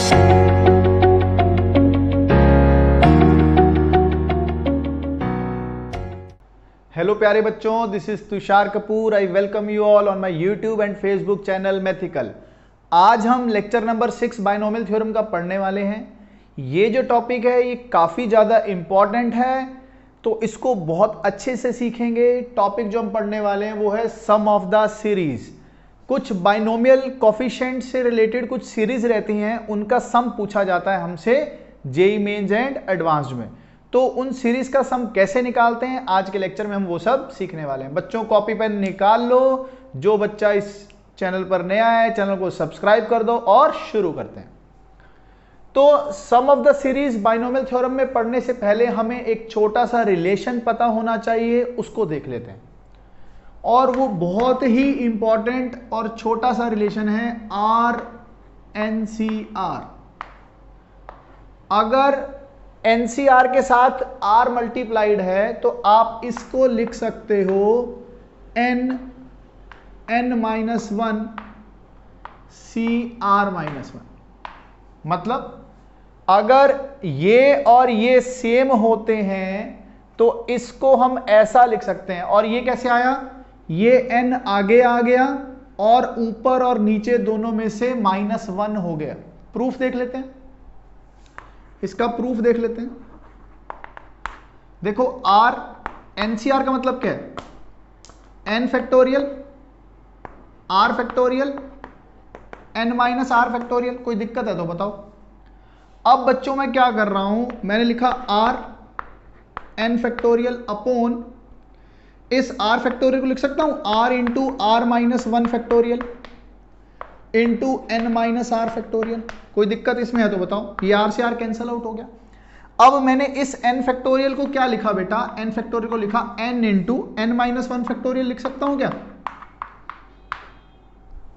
Hello प्यारे बच्चों, this is Tushar Kapoor. I welcome you all on my YouTube and Facebook channel mythical. आज हम lecture number 6 binomial theorem का पढ़ने वाले हैं। ये जो टॉपिक है ये काफ़ी ज़्यादा इम्पॉर्टेंट है, तो इसको बहुत अच्छे से सीखेंगे। टॉपिक जो हम पढ़ने वाले हैं वो है सम ऑफ द सीरीज। कुछ बाइनोमियल कोफिशिएंट से रिलेटेड कुछ सीरीज रहती हैं, उनका सम पूछा जाता है हमसे जेईई मेंस एंड एडवांस्ड में। तो उन सीरीज का सम कैसे निकालते हैं, आज के लेक्चर में हम वो सब सीखने वाले हैं। बच्चों कॉपी पेन निकाल लो। जो बच्चा इस चैनल पर नया है चैनल को सब्सक्राइब कर दो और शुरू करते हैं। तो sum of the series binomial theorem में पढ़ने से पहले हमें एक छोटा सा रिलेशन पता होना चाहिए, उसको देख लेते हैं। और वो बहुत ही इंपॉर्टेंट और छोटा सा रिलेशन है RNCR। अगर NCR के साथ R मल्टीप्लाइड है तो आप इसको लिख सकते हो N-1 CR-1। मतलब अगर ये और ये सेम होते हैं तो इसको हम ऐसा लिख सकते हैं। और ये कैसे आया, ये N आगे आ गया और ऊपर और नीचे दोनों में से -1 हो गया। प्रूफ देख लेते हैं, इसका प्रूफ देख लेते हैं। देखो NCR का मतलब क्या है, N factorial R factorial N-R factorial. कोई दिक्कत है तो बताओ। अब बच्चों मैं क्या कर रहा हूं, मैंने लिखा R N फैक्टोरियल अपॉन इस R फैक्टोरियल को लिख सकता हूं R into R-1 factorial into N-R factorial. कोई दिक्कत इसमें है तो बताओ। ये R से R कैंसल आउट हो गया। अब मैंने इस N फैक्टोरियल को क्या लिखा बेटा, N फैक्टोरियल को लिखा N इंटू N-1 फैक्टोरियल लिख सकता हूं क्या,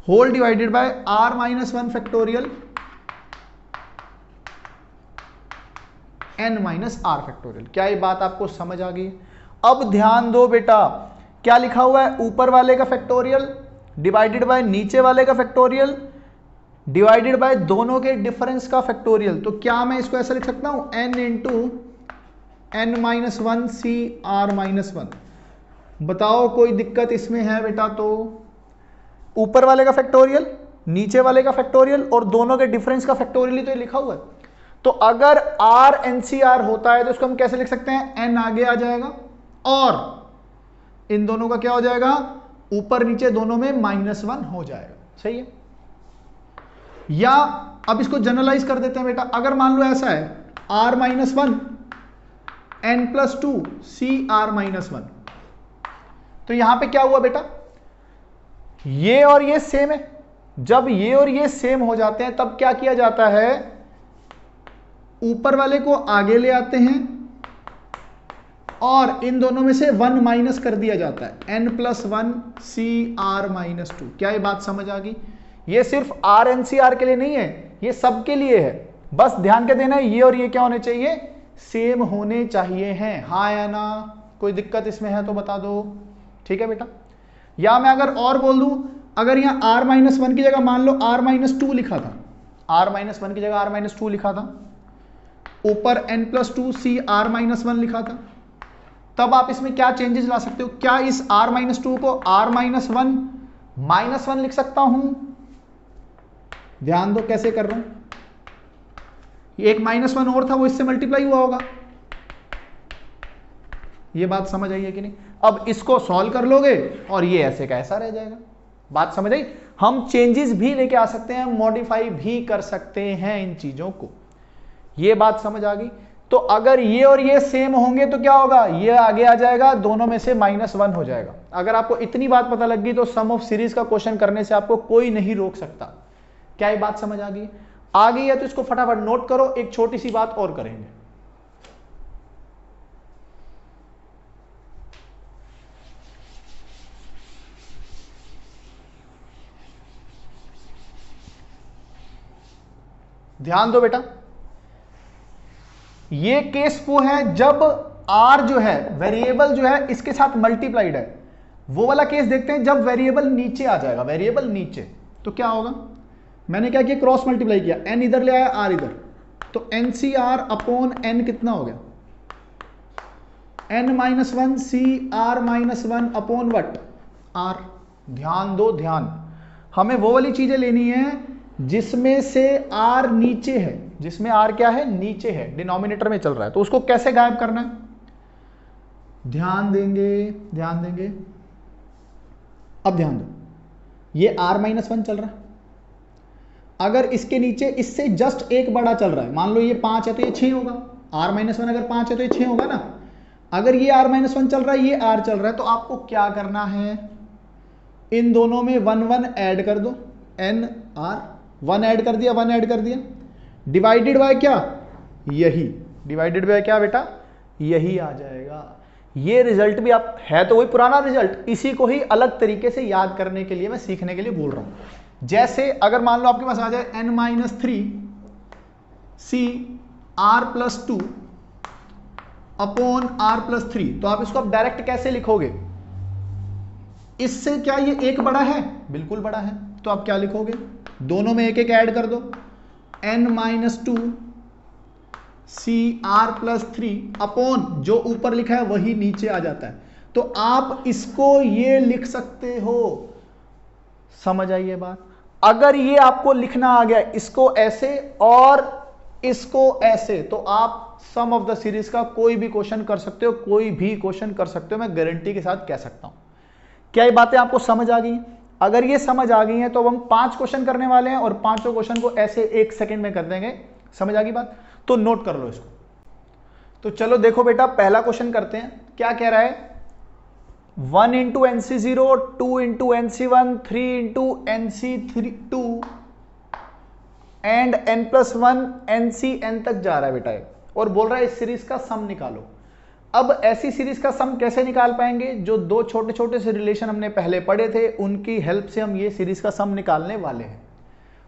whole divided by R-1 factorial N-R factorial. क्या ये बात आपको समझ आ गई? अब ध्यान दो बेटा, क्या लिखा हुआ है, ऊपर वाले का फैक्टोरियल डिवाइडेड बाय नीचे वाले का फैक्टोरियल डिवाइडेड बाय दोनों के डिफरेंस का फैक्टोरियल। तो क्या मैं इसको ऐसा लिख सकता हूं N इंटू N-1 CR-1। बताओ कोई दिक्कत इसमें है बेटा? तो ऊपर वाले का फैक्टोरियल नीचे वाले का फैक्टोरियल और दोनों के डिफरेंस का फैक्टोरियल ही तो ये लिखा हुआ है। तो अगर RNCR होता है तो इसको हम कैसे लिख सकते हैं, N आगे आ जाएगा और इन दोनों का क्या हो जाएगा, ऊपर नीचे दोनों में -1 हो जाएगा। सही है? या अब इसको जनरलाइज कर देते हैं बेटा। अगर मान लो ऐसा है R-1 N+2 CR-1, तो यहां पे क्या हुआ बेटा, ये और ये सेम है। जब ये और ये सेम हो जाते हैं तब क्या किया जाता है, ऊपर वाले को आगे ले आते हैं और इन दोनों में से 1 माइनस कर दिया जाता है, N+1 CR-2। क्या ये बात समझ आ गई? ये सिर्फ RNCR के लिए नहीं है, ये सबके लिए है। बस ध्यान के देना है, ये और ये क्या होने चाहिए, सेम होने चाहिए हैं। हाँ या ना? कोई दिक्कत इसमें है तो बता दो। ठीक है बेटा? या मैं अगर और बोल दूं, अगर यहां R-1 की जगह मान लो R-2 लिखा था, R-1 की जगह R-2 लिखा था, ऊपर N+2 CR-1 लिखा था, तब आप इसमें क्या चेंजेस ला सकते हो? क्या इस R-2 को R-1 लिख सकता हूं? ध्यान दो कैसे कर रहा हूं। एक -1 और था, वो इससे मल्टीप्लाई हुआ होगा। ये बात समझ आई है कि नहीं? अब इसको सॉल्व कर लोगे और ये ऐसे का ऐसा रह जाएगा। बात समझ आई? हम चेंजेस भी लेके आ सकते हैं, मॉडिफाई भी कर सकते हैं इन चीजों को। ये बात समझ आ गई? तो अगर ये और ये सेम होंगे तो क्या होगा, ये आगे आ जाएगा, दोनों में से -1 हो जाएगा। अगर आपको इतनी बात पता लग गई तो सम ऑफ सीरीज का क्वेश्चन करने से आपको कोई नहीं रोक सकता। क्या ये बात समझ आ गई? आ गई है तो इसको फटाफट नोट करो। एक छोटी सी बात और करेंगे। ध्यान दो बेटा, ये केस वो है जब R जो है वेरिएबल जो है इसके साथ मल्टीप्लाइड है। वो वाला केस देखते हैं जब वेरिएबल नीचे आ जाएगा। वेरिएबल नीचे तो क्या होगा, मैंने क्या किया, क्रॉस मल्टीप्लाई किया, n इधर ले आया, r इधर, तो NCR अपॉन n कितना हो गया, n-1 CR-1 upon what, r। ध्यान दो, ध्यान, हमें वो वाली चीजें लेनी है जिसमें से r नीचे है, जिसमें r क्या है, नीचे है, डिनोमिनेटर में चल रहा है, तो उसको कैसे गायब करना है, ध्यान देंगे, ध्यान देंगे। अब ध्यान दो, ये r-1 चल रहा है, अगर इसके नीचे इससे जस्ट एक बड़ा चल रहा है, मान लो ये 5 है तो ये 6 होगा, r-1 अगर 5 है तो ये 6 होगा ना। अगर ये r-1 चल रहा है, ये r चल रहा है, तो आपको क्या करना है, इन दोनों में 1 1 ऐड कर दो, n r, 1 ऐड कर दिया, 1 ऐड कर दिया, डिवाइडेड बाय क्या, यही, डिवाइडेड बाय क्या बेटा, यही आ जाएगा। ये रिजल्ट भी आप है तो वही पुराना रिजल्ट, इसी को ही अलग तरीके से याद करने के लिए मैं सीखने के लिए बोल रहा हूं। जैसे अगर मान लो आपके पास आ जाए n-3 CR+2 अपॉन r+3, तो आप इसको अब डायरेक्ट कैसे लिखोगे, इससे क्या ये एक बड़ा है, बिल्कुल बड़ा है, तो आप क्या लिखोगे, दोनों में एक एक ऐड कर दो, n-2 CR+3 अपॉन जो ऊपर लिखा है वही नीचे आ जाता है, तो आप इसको ये लिख सकते हो। समझ आई ये बात। अगर ये आपको लिखना आ गया इसको ऐसे और इसको ऐसे, तो आप सम ऑफ द सीरीज का कोई भी क्वेश्चन कर सकते हो, कोई भी क्वेश्चन कर सकते हो, मैं गारंटी के साथ कह सकता हूं। क्या ये बातें आपको समझ आ गई? अगर ये समझ आ गई हैं तो हम 5 क्वेश्चन करने वाले हैं और पांचों क्वेश्चन को ऐसे 1 सेकंड में कर देंगे। समझ आ गई बात? तो नोट कर लो इसको। तो चलो देखो बेटा, पहला क्वेश्चन करते हैं। क्या कह रहा है, 1 into NC0, 2 into NC1, 3 into NC2 and n+1 NCn तक जा रहा है बेटा, और बोल रहा है इस सीरीज का सम निकालो। अब ऐसी सीरीज का सम कैसे निकाल पाएंगे? जो दो छोटे छोटे से रिलेशन हमने पहले पढ़े थे उनकी हेल्प से हम ये सीरीज का सम निकालने वाले हैं।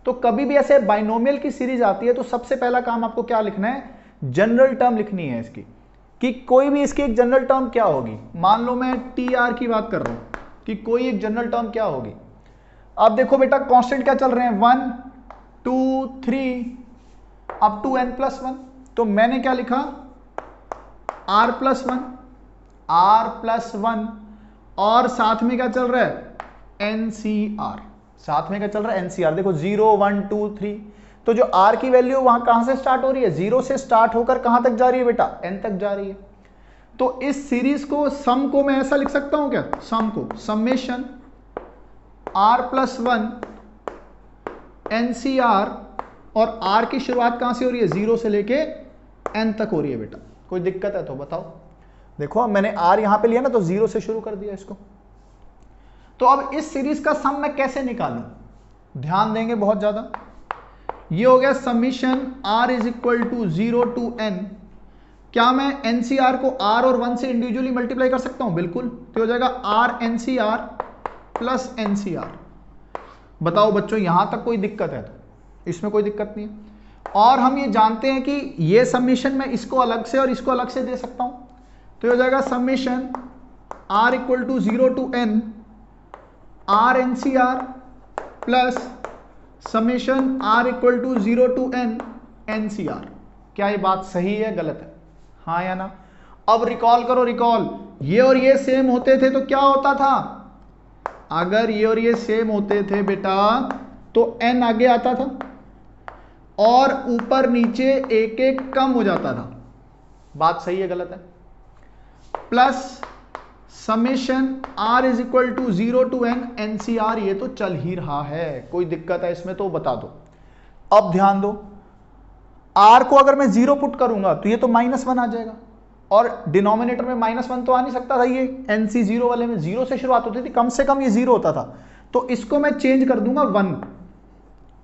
तो कभी भी ऐसे बाइनोमियल की सीरीज आती है तो सबसे पहला काम आपको क्या लिखना है, जनरल टर्म लिखनी है इसकी, कि कोई भी इसकी एक जनरल टर्म क्या होगी। मान लो मैं TR की बात कर रहा हूं कि कोई एक जनरल टर्म क्या होगी। अब देखो बेटा, कांस्टेंट क्या चल रहे हैं, 1 2 3 अप टू n+1, तो मैंने क्या लिखा, r+1 और साथ में क्या चल रहा है, NCR, साथ में क्या चल रहा है, NCR। देखो 0 1 2 3, तो जो r की वैल्यू वहां कहां से स्टार्ट हो रही है, 0 से स्टार्ट होकर कहां तक जा रही है बेटा, n तक जा रही है। तो इस सीरीज को, सम को मैं ऐसा लिख सकता हूं क्या, सम को समेशन r+1 NCR, और r की शुरुआत कहां से हो रही है, 0 से लेके n तक हो रही है बेटा। कोई दिक्कत है तो बताओ। देखो मैंने r यहां पे लिया ना, तो 0 से शुरू कर दिया इसको। तो अब इस सीरीज का सम मैं कैसे निकालूं, ध्यान देंगे बहुत ज्यादा। ये हो गया summation r is equal to 0 to n। क्या मैं NCR को r और 1 से इंडिविजुअली मल्टीप्लाई कर सकता हूं? बिल्कुल। तो हो जाएगा r NCR प्लस NCR। बताओ बच्चों, यहां तक कोई दिक्कत है? तो इसमें कोई दिक्कत नहीं है। और हम ये जानते हैं कि ये समीशन मैं इसको अलग से और इसको अलग से दे सकता हूं। तो ये हो जाएगा summation r equal to 0 to n r NCR plus summation r equal to 0 to n NCR। क्या ये बात सही है, गलत है, हाँ या ना? अब रिकॉल करो, रिकॉल। ये और ये सेम होते थे तो क्या होता था, अगर ये और ये सेम होते थे बेटा तो n आगे आता था और ऊपर नीचे एक एक कम हो जाता था। बात सही है, गलत है? Plus summation r is equal to 0 to n NCR, ये तो चल ही रहा है, कोई दिक्कत है इसमें तो बता दो। अब ध्यान दो, r को अगर मैं 0 पुट करूंगा तो ये तो -1 आ जाएगा, और डिनोमिनेटर में -1 तो आ नहीं सकता था। ये NC0 वाले में 0 से शुरुआत होती थी, कम से कम ये 0 होता था। तो इसको मैं चेंज कर दूंगा 1,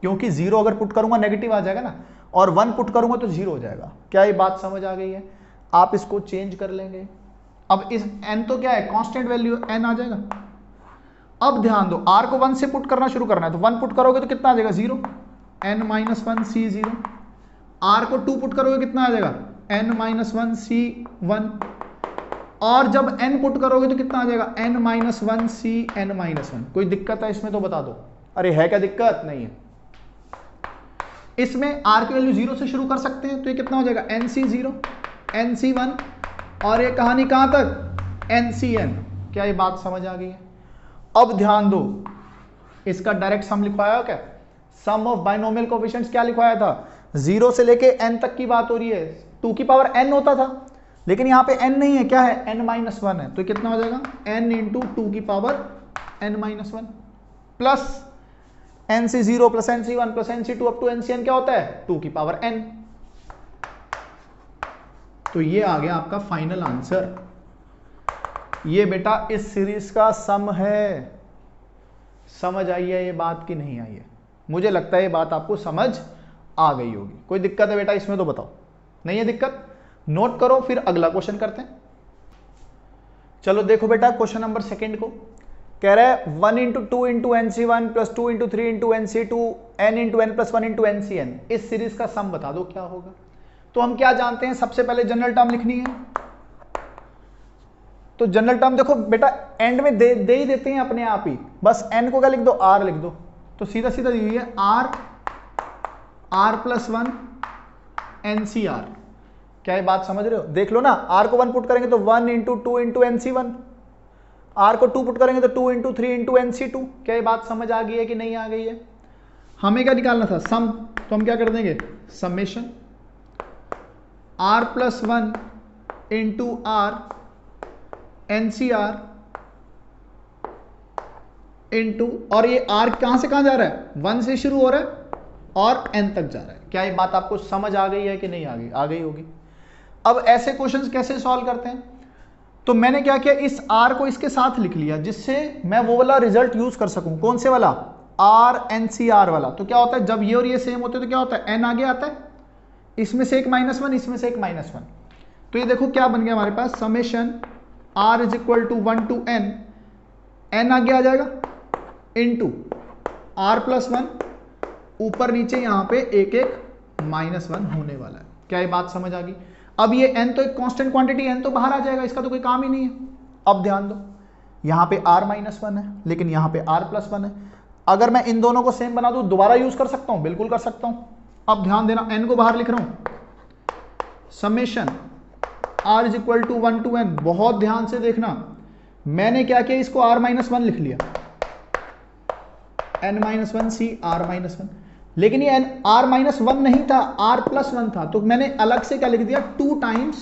क्योंकि 0 अगर पुट करूंगा नेगेटिव आ जाएगा ना, और 1 पुट करूंगा तो 0 हो जाएगा। क्या ये बात समझ आ गई है? आप इसको चेंज कर लेंगे। अब इस n तो क्या है, कांस्टेंट वैल्यू n आ जाएगा। अब ध्यान दो, r को 1 से पुट करना शुरू करना है, तो 1 पुट करोगे तो कितना आ जाएगा, 0, n-1 C0। r को 2 पुट करोगे कितना आ जाएगा, n-1 C1। और जब n पुट करोगे तो कितना आ जाएगा, n-1 C n-1। कोई दिक्कत है इसमें तो बता दो। अरे है क्या दिक्कत? नहीं है। इसमें आर की वैल्यू 0 से शुरू कर सकते हैं, तो ये कितना हो जाएगा NC0 NC1 और ये कहानी कहां तक NCN। क्या ये बात समझ आ गई है? अब ध्यान दो, इसका डायरेक्ट सम लिखवाया क्या? सम ऑफ बाइनोमियल कोएफिशिएंट्स क्या लिखवाया था? 0 से लेके n तक की बात हो रही है, 2 की पावर n होता था, लेकिन यहां पे n नहीं है, क्या है? n-1 है, तो कितना हो जाएगा? n इंटू 2 की power n-1 plus NC0 plus NC1 plus NC2 up to NCN क्या होता है? 2 की पावर n। तो ये आ गया आपका फाइनल आंसर। ये बेटा इस सीरीज का सम है। समझ आई है ये बात कि नहीं आई है? मुझे लगता है ये बात आपको समझ आ गई होगी। कोई दिक्कत है बेटा इसमें तो बताओ? नहीं है दिक्कत? नोट करो, फिर अगला क्वेश्चन करते हैं। चलो देखो बेटा क्वेश्चन नंबर सेकंड को कह रहा है 1 into 2 into NC1 plus 2 into 3 into NC2 n into n plus 1 into NCN। इस सीरीज का सम बता दो क्या होगा। तो हम क्या जानते हैं? सबसे पहले जनरल टर्म लिखनी है। तो जनरल टर्म देखो बेटा एंड में दे ही देते हैं अपने आप ही, बस n को क्या लिख दो? r लिख दो। तो सीधा सीधा दी हुई है r प्लस 1 NCR। क्या ये बात समझ रहे हो? देख लो ना, r को 1 पुट करेंगे तो 1 इंटू 2 इंटू NC1, r को 2 पुट करेंगे तो 2 इंटू 3 इंटू NC2। क्या ये बात समझ आ गई है कि नहीं आ गई है? हमें क्या निकालना था? सम। तो हम क्या कर देंगे? Summation r plus 1 into r NCR into, और ये r कहां से कहां जा रहा है? 1 से शुरू हो रहा है और n तक जा रहा है। क्या ये बात आपको समझ आ गई है कि नहीं आ गई? आ गई होगी। अब ऐसे क्वेश्चंस कैसे सॉल्व करते हैं? तो मैंने क्या किया, इस r को इसके साथ लिख लिया जिससे मैं वो वाला रिजल्ट यूज कर सकूं। कौन से वाला? r NCR वाला। तो क्या होता है जब ये और ये सेम होते हैं तो क्या होता है? n आगे आता है, इसमें से एक -1, इसमें से एक -1। तो ये देखो क्या बन गया हमारे पास? Summation r is equal to 1 to n आगे आ जाएगा इंटू r प्लस 1, ऊपर नीचे यहां पे एक एक -1 होने वाला है। क्या ये बात समझ आ गई? अब ये n तो एक कांस्टेंट क्वांटिटी, n तो बाहर आ जाएगा, इसका तो कोई काम ही नहीं है। अब ध्यान दो, यहां पे r-1 है लेकिन यहां पे r+1 है। अगर मैं इन दोनों को सेम बना दूं दोबारा यूज कर सकता हूं? बिल्कुल कर सकता हूं। अब ध्यान देना, n को बाहर लिख रहा हूं, summation r is equal to 1 to n। बहुत ध्यान से देखना, मैंने क्या किया, इसको r-1 लिख लिया, n-1 c r-1, लेकिन ये r-1 नहीं था, r+1 था। तो मैंने अलग से क्या लिख दिया? 2 टाइम्स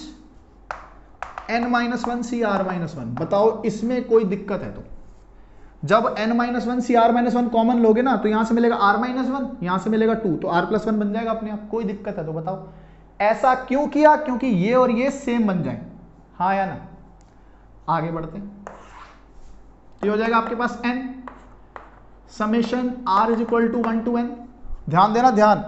n-1 c r-1। बताओ इसमें कोई दिक्कत है? तो जब n-1 c r-1 कॉमन लोगे ना तो यहां से मिलेगा r-1, यहां से मिलेगा 2, तो r+1 बन जाएगा अपने आप। कोई दिक्कत है तो बताओ? ऐसा क्यों किया? क्योंकि ये और ये सेम बन जाए, हाँ या ना? आगे बढ़ते हैं, तो हो जाएगा आपके पास n summation r is equal to 1 to n। ध्यान देना, ध्यान,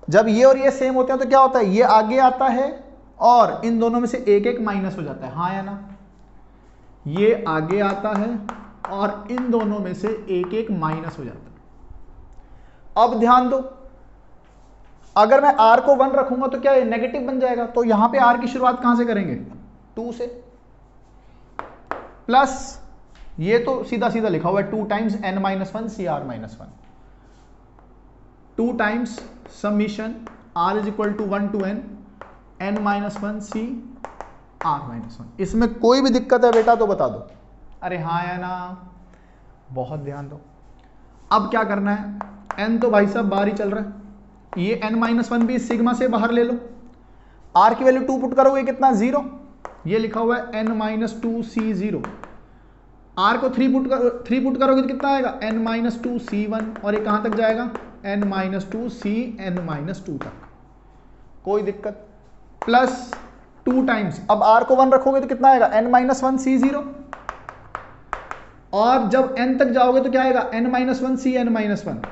जब ये और ये सेम होते हैं तो क्या होता है? ये आगे आता है और इन दोनों में से एक एक माइनस हो जाता है, हाँ या ना? ये आगे आता है और इन दोनों में से एक एक माइनस हो जाता है। अब ध्यान दो, अगर मैं r को 1 रखूंगा तो क्या ये नेगेटिव बन जाएगा? तो यहां पे r की शुरुआत कहां से करेंगे? 2 से, प्लस ये तो सीधा सीधा लिखा हुआ है 2 times n-1 c r-1, 2 times summation r is equal to 1 to n-1 c r-1। इसमें कोई भी दिक्कत है बेटा तो बता दो? अरे हाँ या ना? बहुत ध्यान दो। अब क्या करना है? n तो भाई साहब बाहर ही चल रहा है, ये n-1 भी सिग्मा से बाहर ले लो, r की वैल्यू 2 पुट करोगे कितना? 0। ये लिखा हुआ है n-2c0, r को 3 पुट करोगे तो कितना आएगा? n-2c1, और ये कहां तक जाएगा? n-2c n-2 तक। कोई दिक्कत? प्लस 2 टाइम्स, अब r को 1 रखोगे तो कितना आएगा? n-1 c0, और जब n तक जाओगे तो क्या आएगा? n-1 c n-1।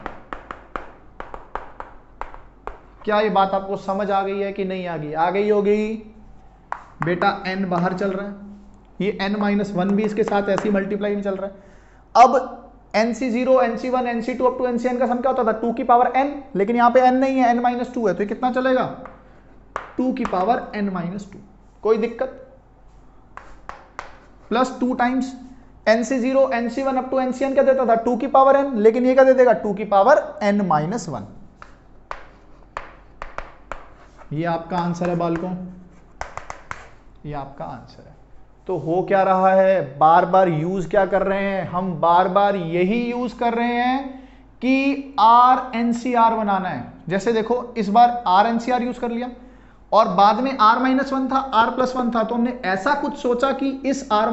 क्या ये बात आपको समझ आ गई है कि नहीं आ गई? आ गई होगी बेटा। n बाहर चल रहा है, ये n-1 भी इसके साथ ऐसे ही मल्टीप्लाई में चल रहा है। अब NC0 NC1 NC2 up to NCN का सम क्या होता था? 2 की पावर n, लेकिन यहां पे n नहीं है, n-2 है, तो ये कितना चलेगा? 2 की पावर n-2। कोई दिक्कत? Plus 2 times NC0 NC1 up to NCN क्या देता था? 2 की पावर n, लेकिन ये क्या दे देगा? 2 की पावर n-1। ये आपका आंसर है बालकों, ये आपका आंसर है। तो हो क्या रहा है, बार बार यूज क्या कर रहे हैं हम, बार बार यही यूज कर रहे हैं कि आर एनसीआर बनाना है। जैसे देखो इस बार आर एनसीआर यूज कर लिया और बाद में r माइनस वन था, r प्लस वन था, तो हमने ऐसा कुछ सोचा कि इस r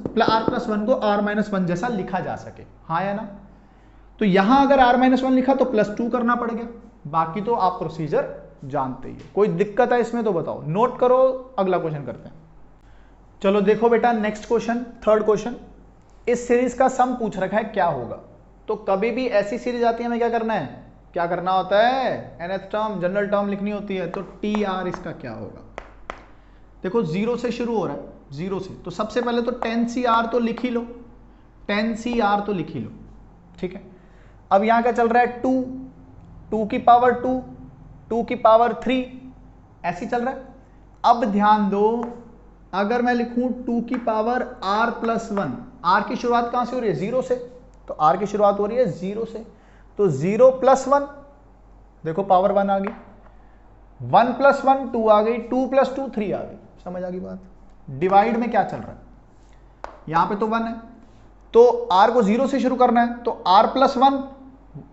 प्लस वन को r माइनस वन जैसा लिखा जा सके, हाँ या ना। तो यहां अगर r माइनस वन लिखा तो प्लस टू करना पड़ गया, बाकी तो आप प्रोसीजर जानते ही हो। कोई दिक्कत है इसमें तो बताओ, नोट करो, अगला क्वेश्चन करते हैं। चलो देखो बेटा नेक्स्ट क्वेश्चन, थर्ड क्वेश्चन। इस सीरीज का सम पूछ रखा है क्या होगा। तो कभी भी ऐसी सीरीज आती है हमें क्या करना है, क्या करना होता है, nth टर्म जनरल टर्म लिखनी होती है। तो टी आर इसका क्या होगा, देखो जीरो से शुरू हो रहा है, जीरो से, तो सबसे पहले तो 10CR तो लिख ही लो, 10CR तो लिख ही लो, ठीक है। अब यहां क्या चल रहा है, 2 की पावर 2 की पावर 3 ऐसी चल रहा है। अब ध्यान दो, अगर मैं लिखूं 2 की power r plus one, r की शुरुआत कहां से हो रही है, जीरो से, तो r की शुरुआत हो रही है जीरो से, तो 0 प्लस वन, देखो पावर 1 आ गई, 1 प्लस 1 2 आ गई, 2 प्लस 2 3 आ गई, समझ आ गई बात। डिवाइड में क्या चल रहा है, यहां पे तो 1 है, तो r को 0 से शुरू करना है, तो r plus 1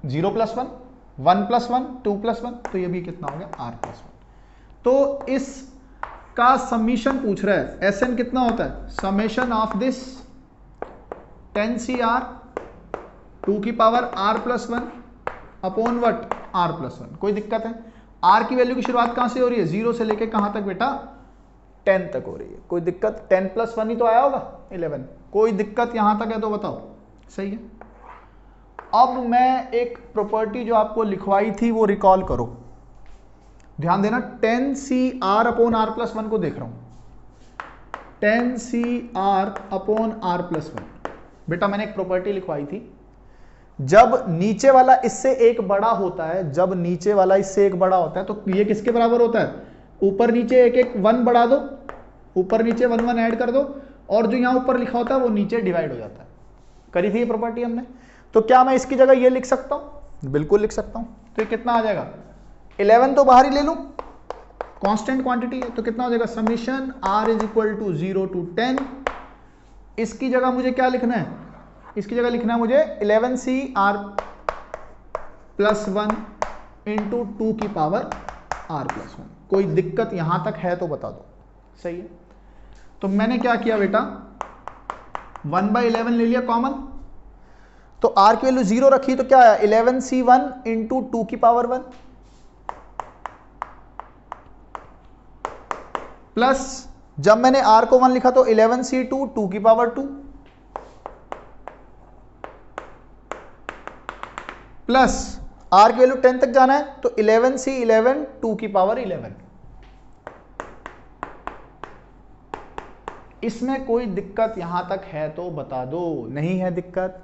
0 plus 1 1 plus 1 2 plus 1, तो ये भी कितना हो गया r प्लस 1। तो इसका समीशन पूछ रहा है, Sn कितना होता है, समेशन ऑफ दिस 10CR 2 की power r plus one upon what r plus one. कोई दिक्कत है, r की वैल्यू की शुरुआत कहां से हो रही है, जीरो से लेके कहां तक बेटा, 10 तक हो रही है। कोई दिक्कत, 10 प्लस वन ही तो आया होगा 11, कोई दिक्कत यहां तक है तो बताओ, सही है। अब मैं एक प्रॉपर्टी जो आपको लिखवाई थी वो रिकॉल करो, ध्यान देना, 10CR upon r plus one को देख रहा हूं, 10CR upon r plus one. बेटा मैंने एक प्रॉपर्टी लिखवाई थी, जब नीचे वाला इससे एक बड़ा होता है, जब नीचे वाला इससे एक बड़ा होता है तो ये किसके बराबर होता है, ऊपर नीचे एक एक 1 बढ़ा दो, ऊपर नीचे 1 1 ऐड कर दो, और जो यहां ऊपर लिखा होता है वो नीचे डिवाइड हो जाता है। करी थी ये प्रॉपर्टी हमने, तो क्या मैं इसकी जगह ये लिख सकता हूं, बिल्कुल लिख सकता हूं। तो ये कितना आ जाएगा, 11 तो बाहर ही ले लूं, कांस्टेंट क्वांटिटी है, तो कितना हो जाएगा, summation r is equal to 0 to 10। इसकी जगह मुझे क्या लिखना है, इसकी जगह लिखना है मुझे 11CR प्लस वन इंटू 2 की पावर r प्लस वन। कोई दिक्कत यहां तक है तो बता दो, सही है। तो मैंने क्या किया बेटा, 1/11 ले लिया कॉमन, तो r की वैल्यू 0 रखी, तो क्या आया 11C1 इंटू 2 की पावर 1 प्लस, जब मैंने r को 1 लिखा तो 11C2 2 की पावर 2 प्लस r की वैल्यू 10 तक जाना है तो 11C11 2 की पावर 11। इसमें कोई दिक्कत यहां तक है तो बता दो, नहीं है दिक्कत।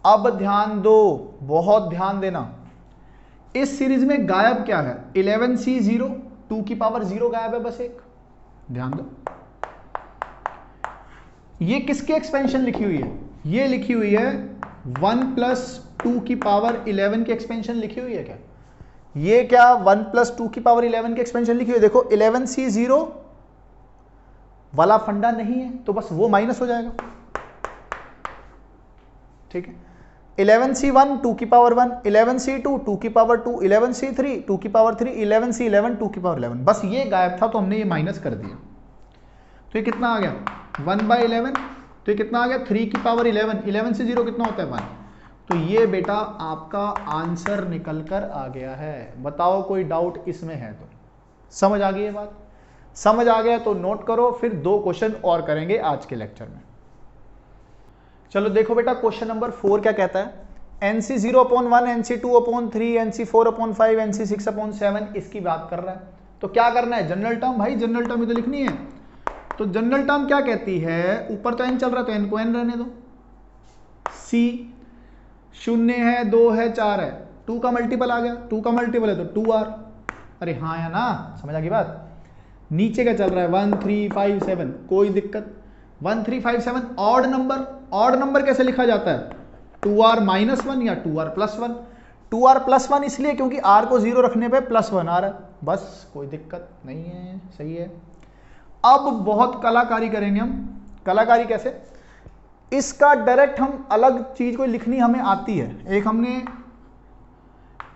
अब ध्यान दो, बहुत ध्यान देना, इस सीरीज में गायब क्या है, 11C0 2 की पावर 0 गायब है, बस एक, ध्यान दो। ये किसकी एक्सपेंशन लिखी हुई है, ये लिखी हुई है 1 प्लस 2 की पावर 11 की एक्सपेंशन लिखी हुई है क्या, ये क्या 1 प्लस 2 की पावर 11 की एक्सपेंशन लिखी हुई है। देखो 11C0 वाला फंडा नहीं है तो बस वो माइनस हो जाएगा, ठीक है। 11C1 2 की पावर 1, 11C2 2 की पावर 2, 11C3 2 की पावर 3, 11C11 2 की पावर 11, बस ये गायब था तो हमने ये माइनस कर दिया। तो ये कितना आ गया 1/11, तो ये कितना आ गया 3 की पावर 11, 11 से 0 कितना होता है 1। तो ये बेटा आपका आंसर निकल कर आ गया है। बताओ कोई डाउट इसमें है तो, समझ आ गई ये बात, समझ आ गया तो नोट करो, फिर 2 क्वेश्चन और करेंगे आज के लेक्चर में। चलो देखो बेटा क्वेश्चन नंबर 4 क्या कहता है, NC0/1, NC2/3, NC4/5, NC6/7 इसकी बात कर रहा है। तो क्या करना है, जनरल टर्म, भाई जनरल टर्म ही तो लिखनी है। तो जनरल टर्म क्या कहती है, ऊपर तो n चल रहा है तो n को n रहने दो, C 0 है 2 है 4 है, 2 का मल्टीपल आ गया, 2 का मल्टीपल है तो 2r, अरे हाँ या ना, समझ आ गई बात। नीचे क्या चल रहा है 1 3 5 7, कोई दिक्कत, 1 3 5 7 ऑड नंबर, ऑड नंबर कैसे लिखा जाता है 2r - 1 या 2r + 1, 2r+1 इसलिए क्योंकि r को 0 रखने पे +1 आ रहा है, बस कोई दिक्कत नहीं है, सही है। अब बहुत कलाकारी करेंगे हम। कलाकारी कैसे? इसका डायरेक्ट हम अलग चीज को लिखनी हमें आती है। एक हमने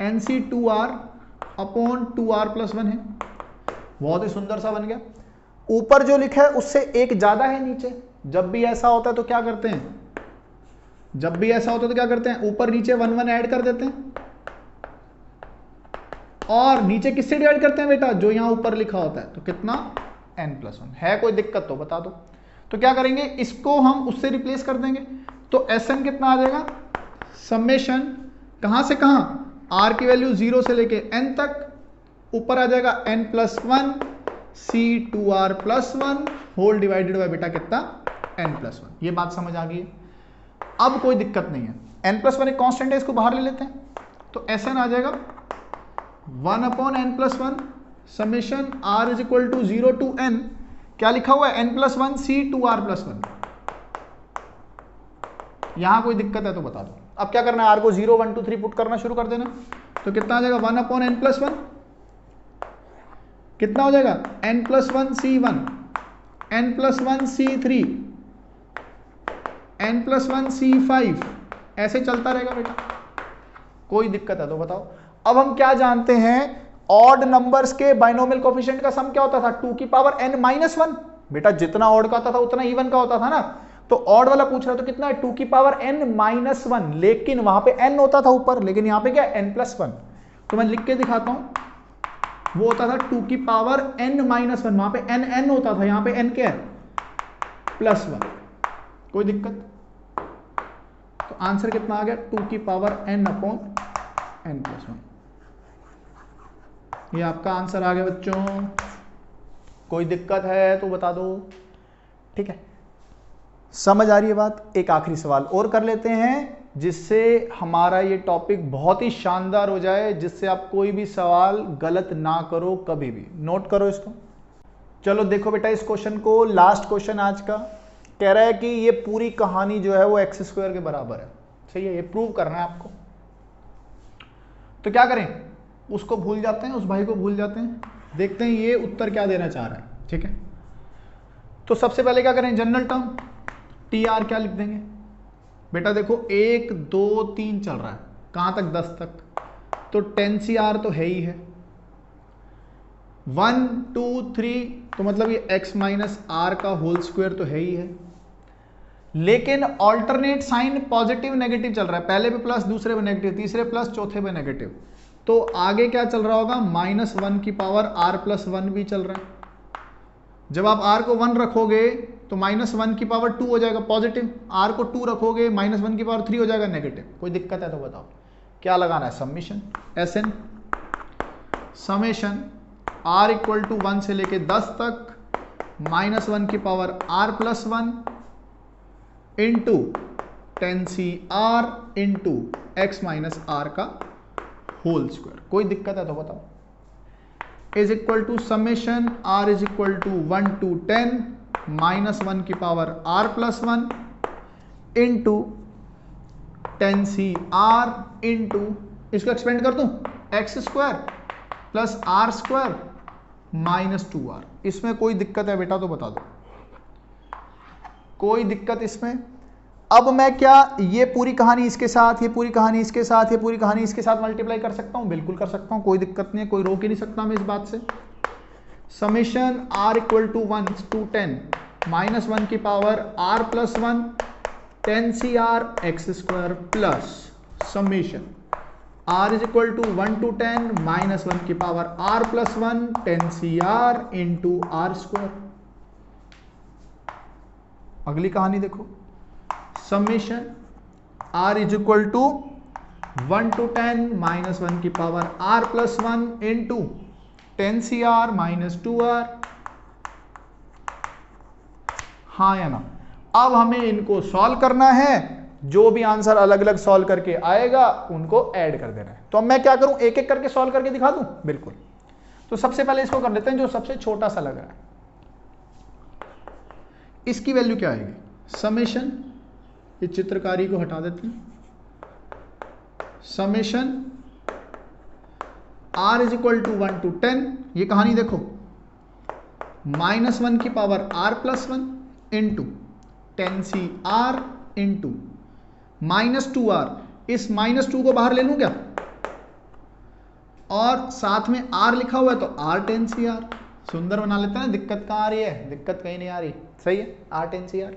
NC2r/2r+1 है, बहुत ही सुंदर सा बन गया। ऊपर जो लिखा है उससे एक ज्यादा है नीचे। जब भी ऐसा होता है तो क्या करते हैं? ऊपर नीचे 1 1 ऐड कर देते हैं, और नीचे किससे डिवाइड करते हैं बेटा? जो यहां ऊपर लिखा होता है। तो कितना? n+1 है। कोई दिक्कत तो बता दो। तो क्या करेंगे, इसको हम उससे रिप्लेस कर देंगे। तो Sn कितना आ जाएगा? समेशन कहां से कहां? r की वैल्यू 0 से लेके n तक, ऊपर आ जाएगा n+1 C2r+1 whole divided bye बेटा कितना? n+1। ये बात समझ आ गई है। अब कोई दिक्कत नहीं है। n+1 एक कांस्टेंट है, इसको बाहर ले लेते हैं। तो Sn आ जाएगा 1/n+1 summation r is equal to 0 to n, क्या लिखा हुआ है? n+1 C2r+1। यहां कोई दिक्कत है तो बता दो। अब क्या करना है? r को 0 1 2 3 पुट करना शुरू कर देना। तो कितना आ जाएगा? 1/n+1 कितना हो जाएगा? n+1 C1, n+1 C3, n+1 C5, ऐसे चलता रहेगा बेटा। कोई दिक्कत है तो बताओ। अब हम क्या जानते हैं? ऑड नंबर्स के बाइनोमियल कोएफिशिएंट का सम क्या होता था? 2n-1। बेटा जितना ऑड का होता था उतना इवन का होता था ना। तो ऑड वाला पूछ रहा है तो कितना है? 2n-1। लेकिन वहां पे n होता था ऊपर, लेकिन यहां पे क्या? n+1। तो मैं लिख के दिखाता हूं। वो होता था 2n-1, वहां पे n होता था, यहां पे n क्या है? +1। कोई दिक्कत? तो आंसर कितना आ गया? 2n/n+1। ये आपका आंसर आ गया बच्चों। कोई दिक्कत है तो बता दो। ठीक है, समझ आ रही है बात? एक आखिरी सवाल और कर लेते हैं, जिससे हमारा ये टॉपिक बहुत ही शानदार हो जाए, जिससे आप कोई भी सवाल गलत ना करो कभी भी। नोट करो इसको। चलो देखो बेटा इस क्वेश्चन को, लास्ट क्वेश्चन आज का। कह रहा है कि ये पूरी कहानी जो है वो x² के बराबर है। सही है, ये प्रूव करना है आपको। तो क्या करें? उसको भूल जाते हैं, उस भाई को भूल जाते हैं, देखते हैं ये उत्तर क्या देना चाह रहा है। ठीक है, तो सबसे पहले क्या करें? जनरल टर्म TR क्या लिख देंगे बेटा? देखो 1 2 3 चल रहा है, कहां तक? 10 तक। तो 10CR तो है ही है। 1 2 3 तो मतलब ये x माइनस आर का होल स्क्वायर तो है ही है। लेकिन ऑल्टरनेट साइन पॉजिटिव नेगेटिव चल रहा है, पहले पे प्लस, दूसरे पे नेगेटिव, तीसरे प्लस, चौथे पे नेगेटिव। तो आगे क्या चल रहा होगा? -1 की पावर r+1 भी चल रहा है। जब आप r को 1 रखोगे तो -1 की पावर 2 हो जाएगा पॉजिटिव, r को 2 रखोगे -1 की पावर 3 हो जाएगा नेगेटिव। कोई दिक्कत है तो बताओ क्या लगाना है? Summation Sn summation r equal to 1 से लेके 10 तक -1 की power r+1 into 10CR into x minus r का होल स्क्वायर। कोई दिक्कत है तो बताओ। Is equal to summation r is equal to 1 to 10 -1 की power r+1 into 10CR into, इसको एक्सपेंड कर दूं, x² प्लस r² -2r। इसमें कोई दिक्कत है बेटा तो बता दो। कोई दिक्कत इसमें? अब मैं क्या ये पूरी कहानी इसके साथ, ये पूरी कहानी इसके साथ, ये पूरी कहानी इसके साथ मल्टीप्लाई कर सकता हूं? बिल्कुल कर सकता हूं, कोई दिक्कत नहीं है, कोई रोक ही नहीं सकता मैं इस बात से। Summation r equal to 1 to 10 -1 की power r+1 10CR x² plus summation r is equal to 1 to 10 -1 की power r+1 10CR into r²। अगली कहानी देखो, summation r is equal to 1 to 10 -1 की power r+1 into 10CR -2r। हाँ या ना? अब हमें इनको सॉल्व करना है, जो भी आंसर अलग अलग सॉल्व करके आएगा उनको ऐड कर देना है। तो अब मैं क्या करूं? एक एक करके सॉल्व करके दिखा दूं? बिल्कुल। तो सबसे पहले इसको कर लेते हैं जो सबसे छोटा सा लग रहा है। इसकी वैल्यू क्या आएगी? समेशन, ये चित्रकारी को हटा देते हैं, summation r is equal to 1 to 10, ये कहानी देखो, -1 की power r plus 1 into 10c r into -2r, इस -2 को बाहर ले लूं क्या, और साथ में r लिखा हुआ है तो r 10c r, सुंदर बना लेते हैं। दिक्कत कहाँ आ रही है, दिक्कत कहीं नहीं आ रही, सही है, r 10c r।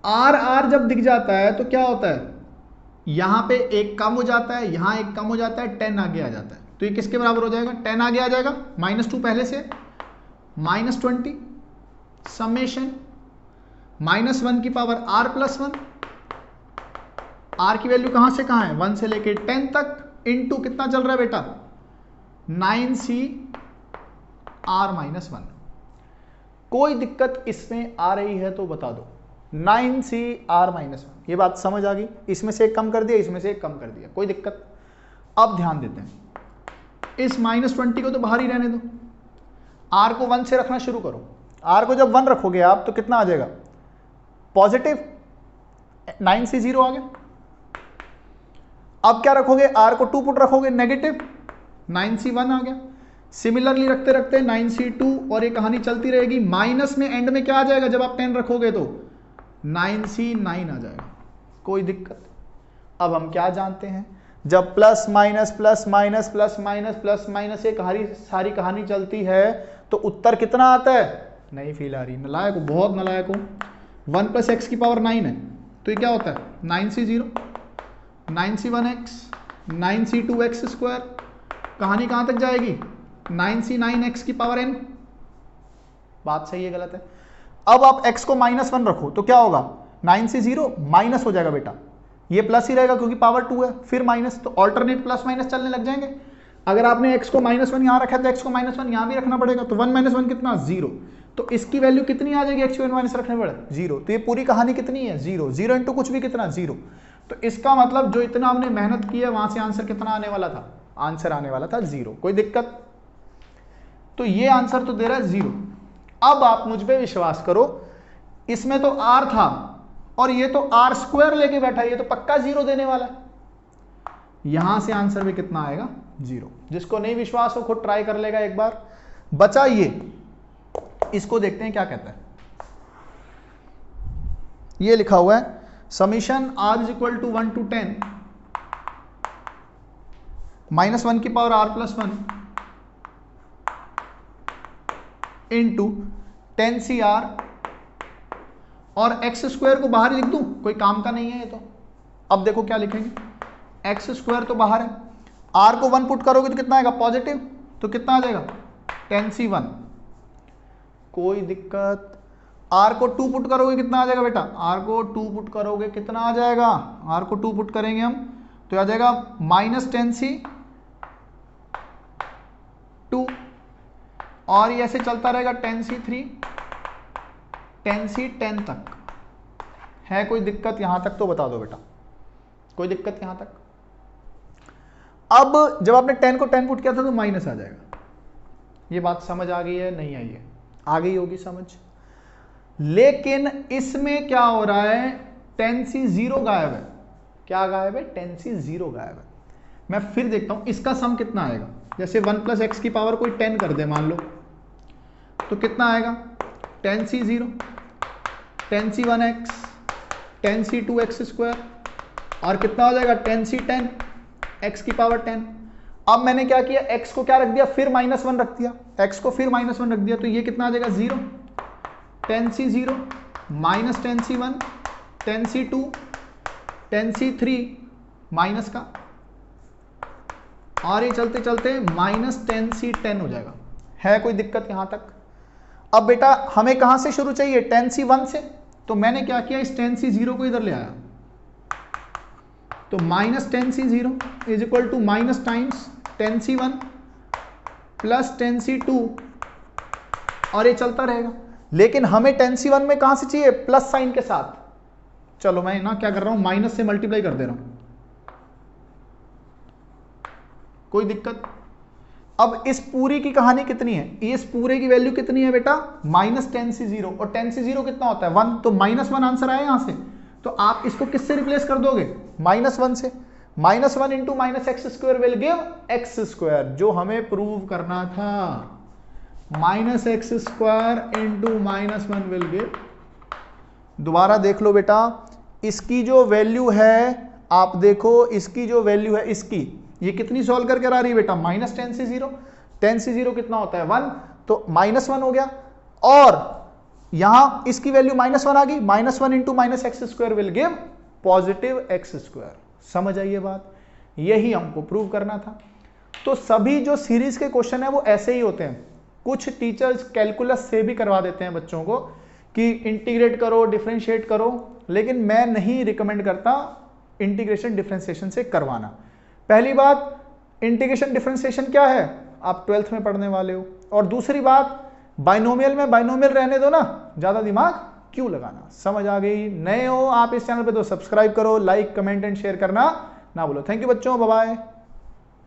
r जब दिख जाता है तो क्या होता है, यहां पे एक कम हो जाता है, यहां एक कम हो जाता है, 10 आगे आ जाता है, तो ये किसके बराबर हो जाएगा, 10 आगे आ जाएगा, -2 पहले से, -20 समेशन -1 की पावर r प्लस 1, r की वैल्यू कहां से कहां है, 1 से लेके 10 तक, इंटू कितना चल रहा है बेटा, 9c r माइनस 1। कोई दिक्कत इसमें आ रही है तो बता दो, 9c r माइनस 1, ये बात समझ आ गई, इसमें से एक कम कर दिया, इसमें से एक कम कर दिया, कोई दिक्कत। अब ध्यान देते हैं, इस -20 को तो बाहर ही रहने दो, r को 1 से रखना शुरू करो, r को जब 1 रखोगे आप तो कितना आ जाएगा, पॉजिटिव, 9c 0 आ गया। अब क्या रखोगे, r को 2 पुट रखोगे, नेगेटिव, 9c 1 आ गया। सिमिलरली रखते रखते 9c 2, और ये कहानी चलती रहेगी, माइनस में एंड में क्या आ जाएगा, जब आप 10 रखोगे तो 9c 9 आ जाएगा, कोई दिक्कत। अब हम क्या जानते हैं, जब plus minus plus minus plus minus plus minus ये सारी कहानी चलती है तो उत्तर कितना आता है, नहीं फील आ रही, नलायक हो, बहुत नलायक हो। 1 + x की पावर 9 है, तो ये क्या होता है, 9c 0, 9c 1x, 9c 2x square, कहानी कहां तक जाएगी, 9c 9x की पावर n। बात सही है गलत है। अब आप x को -1 रखो तो क्या होगा, 9c 0 माइनस हो जाएगा बेटा, ये प्लस ही रहेगा क्योंकि पावर 2 है, फिर माइनस, तो ऑल्टरनेट प्लस माइनस चलने लग जाएंगे। अगर आपने x को -1 यहां रखा है तो x को -1 यहां भी रखना पड़ेगा, तो 1 - 1 कितना, 0, तो इसकी वैल्यू कितनी आ जाएगी, x को माइनस रखने पड़े 0, तो ये पूरी कहानी कितनी है, 0, 0 इंटू कुछ भी कितना, 0। तो इसका मतलब जो इतना हमने मेहनत की है वहां से आंसर कितना आने वाला था, आंसर आने वाला था 0, कोई दिक्कत। तो ये आंसर तो दे रहा है 0। अब आप मुझ पे विश्वास करो, इसमें तो r था और ये तो r² लेके बैठा है, ये तो पक्का 0 देने वाला है, यहां से आंसर भी कितना आएगा, 0। जिसको नहीं विश्वास हो खुद ट्राई कर लेगा एक बार। बचा ये, इसको देखते हैं क्या कहता है। ये लिखा हुआ है summation r is equal to 1 to 10 -1 की power r plus 1 into 10cr, और x² को बाहर लिख दूं, कोई काम का नहीं है ये तो। अब देखो क्या लिखेंगे, x² तो बाहर है, r को 1 पुट करोगे तो कितना आएगा, पॉजिटिव, तो कितना आ जाएगा, 10c 1, कोई दिक्कत। r को 2 पुट करोगे कितना आ जाएगा बेटा, r को 2 पुट करोगे कितना आ जाएगा, r को 2 पुट करेंगे हम तो आ जाएगा -10c 2, और ये ऐसे चलता रहेगा 10c 3, 10c 10 तक। है कोई दिक्कत यहां तक तो बता दो बेटा, कोई दिक्कत यहां तक। अब जब आपने 10 को 10 पुट किया था तो माइनस आ जाएगा, ये बात समझ आ गई है, नहीं आई है, आ गई होगी समझ। लेकिन इसमें क्या हो रहा है, 10c 0 गायब है, क्या गायब है, 10c 0 गायब है। मैं फिर देखता हूं इसका सम कितना आएगा, जैसे 1 + x की पावर कोई 10 कर दे मान लो, तो कितना आएगा, 10c 0, 10c 1x, 10c 2x square, और कितना हो जाएगा, 10c 10, x की पावर 10। अब मैंने क्या किया, x को क्या रख दिया, फिर -1 रख दिया, x को फिर -1 रख दिया, तो ये कितना आ जाएगा, 0, 10c 0 -10c 1, 10c 2, 10c 3 minus का, और ये चलते चलते -10c 10 हो जाएगा। है कोई दिक्कत यहां तक। अब बेटा हमें कहां से शुरू चाहिए, 10c 1 से, तो मैंने क्या किया, इस 10c 0 को इधर ले आया, तो -10c 0 is equal to minus times 10c 1 plus 10c 2, और ये चलता रहेगा। लेकिन हमें 10c 1 में कहां से चाहिए, प्लस साइन के साथ। चलो मैं ना क्या कर रहा हूं, माइनस से मल्टीप्लाई कर दे रहा हूं, कोई दिक्कत। अब इस पूरी की कहानी कितनी है, इस पूरे की वैल्यू कितनी है बेटा, -10c 0, और 10c 0 कितना होता है, 1, तो -1 आंसर आया यहां से। तो आप इसको किससे रिप्लेस कर दोगे, -1 से। -1 into minus x square will give x square, जो हमें प्रूव करना था। Minus x square into -1 will give, दोबारा देख लो बेटा, इसकी जो वैल्यू है आप देखो, इसकी जो वैल्यू है इसकी, ये कितनी सॉल्व करके आ रही है बेटा, -10 से 0, 10 से 0 कितना होता है 1, तो -1 हो गया, और यहां इसकी वैल्यू -1 आ गई, -1 into minus x square will give positive x square. समझ आई ये बात, यही हमको प्रूव करना था। तो सभी जो सीरीज के क्वेश्चन है वो ऐसे ही होते हैं। कुछ टीचर्स कैलकुलस से भी करवा देते हैं बच्चों को कि इंटीग्रेट करो, डिफरेंशिएट करो, लेकिन मैं नहीं रिकमेंड करता इंटीग्रेशन डिफरेंशिएशन से करवाना। पहली बात, इंटीग्रेशन डिफरेंशिएशन क्या है आप 12th में पढ़ने वाले हो, और दूसरी बात बाइनोमियल में बाइनोमियल रहने दो ना, ज्यादा दिमाग क्यों लगाना। समझ आ गई? नए हो आप इस चैनल पे तो सब्सक्राइब करो, लाइक कमेंट एंड शेयर करना ना भूलो। थैंक यू बच्चों, बाय बाय।